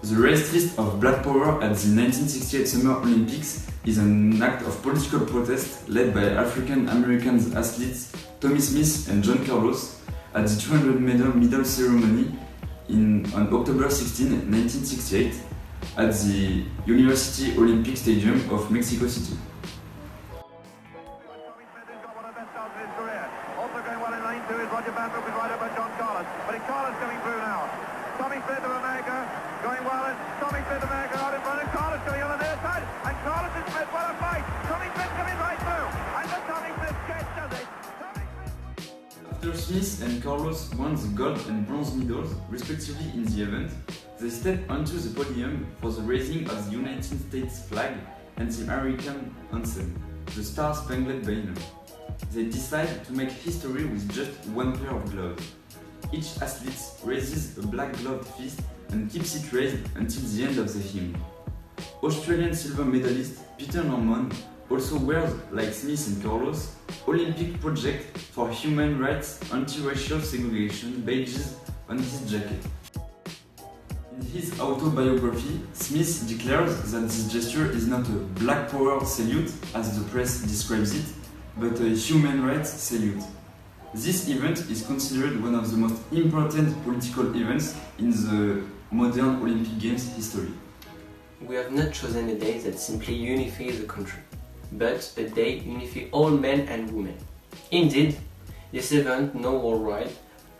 The raised fist of Black Power at the 1968 Summer Olympics is an act of political protest led by African-American athletes Tommie Smith and John Carlos at the 200 medal ceremony on October 16, 1968 at the University Olympic Stadium of Mexico City. Tommy Smith of America going well, and Tommy Smith of America out in front, and Carlos going on the other side, and Carlos and Smith, what a fight! Tommy Smith coming right through, and the Tommy Smith catch does it. After Smith and Carlos won the gold and bronze medals, respectively in the event, they stepped onto the podium for the raising of the United States flag and the American anthem, the Star-Spangled Banner. They decided to make history with just one pair of gloves. Each athlete raises a black gloved fist and keeps it raised until the end of the hymn. Australian silver medalist Peter Norman also wears, like Smith and Carlos, Olympic Project for Human Rights Anti-Racial Segregation badges on his jacket. In his autobiography, Smith declares that this gesture is not a Black Power salute, as the press describes it, but a human rights salute. This event is considered one of the most important political events in the modern Olympic Games history. We have not chosen a day that simply unifies the country, but a day unifies all men and women. Indeed, this event, now worldwide,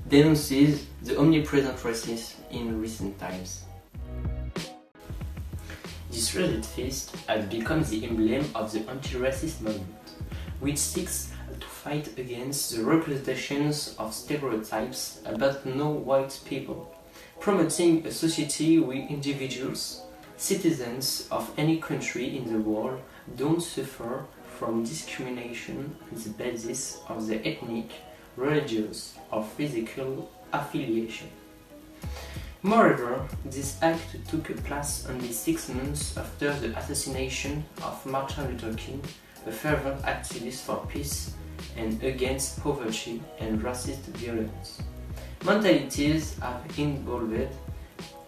denounces the omnipresent racism in recent times. This raised fist has become the emblem of the anti-racist movement, which seeks to fight against the representations of stereotypes about non-white people, promoting a society where individuals, citizens of any country in the world, don't suffer from discrimination on the basis of their ethnic, religious, or physical affiliation. Moreover, this act took place only 6 months after the assassination of Martin Luther King, a fervent activist for peace and against poverty and racist violence. Mentalities have evolved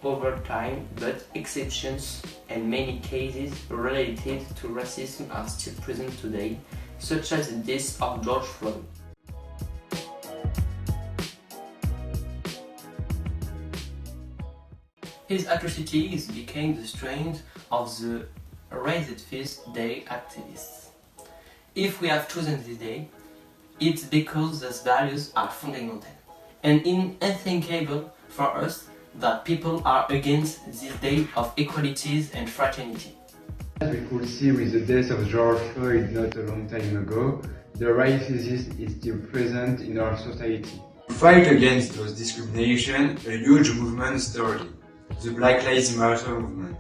over time, but exceptions and many cases related to racism are still present today, such as the death of George Floyd. His atrocities became the strength of the Raised Fist Day activists. If we have chosen this day, it's because those values are fundamental and unthinkable for us that people are against this day of equalities and fraternity. As we could see with the death of George Floyd not a long time ago, the racism is still present in our society. To fight against those discrimination, a huge movement started, the Black Lives Matter movement.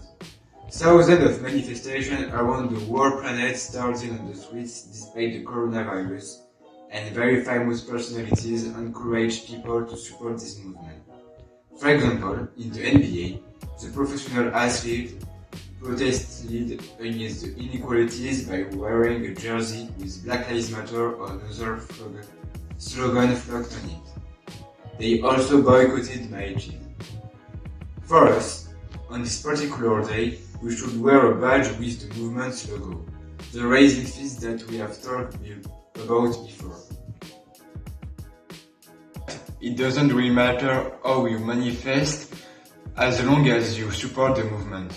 Thousands of manifestations around the whole planet started on the streets despite the coronavirus, and very famous personalities encouraged people to support this movement. For example, in the NBA, the professional athlete protested against the inequalities by wearing a jersey with Black Lives Matter or another slogan flocked on it. They also boycotted marriages. For us, on this particular day, we should wear a badge with the movement's logo, the raising fist that we have talked about before. It doesn't really matter how you manifest as long as you support the movement.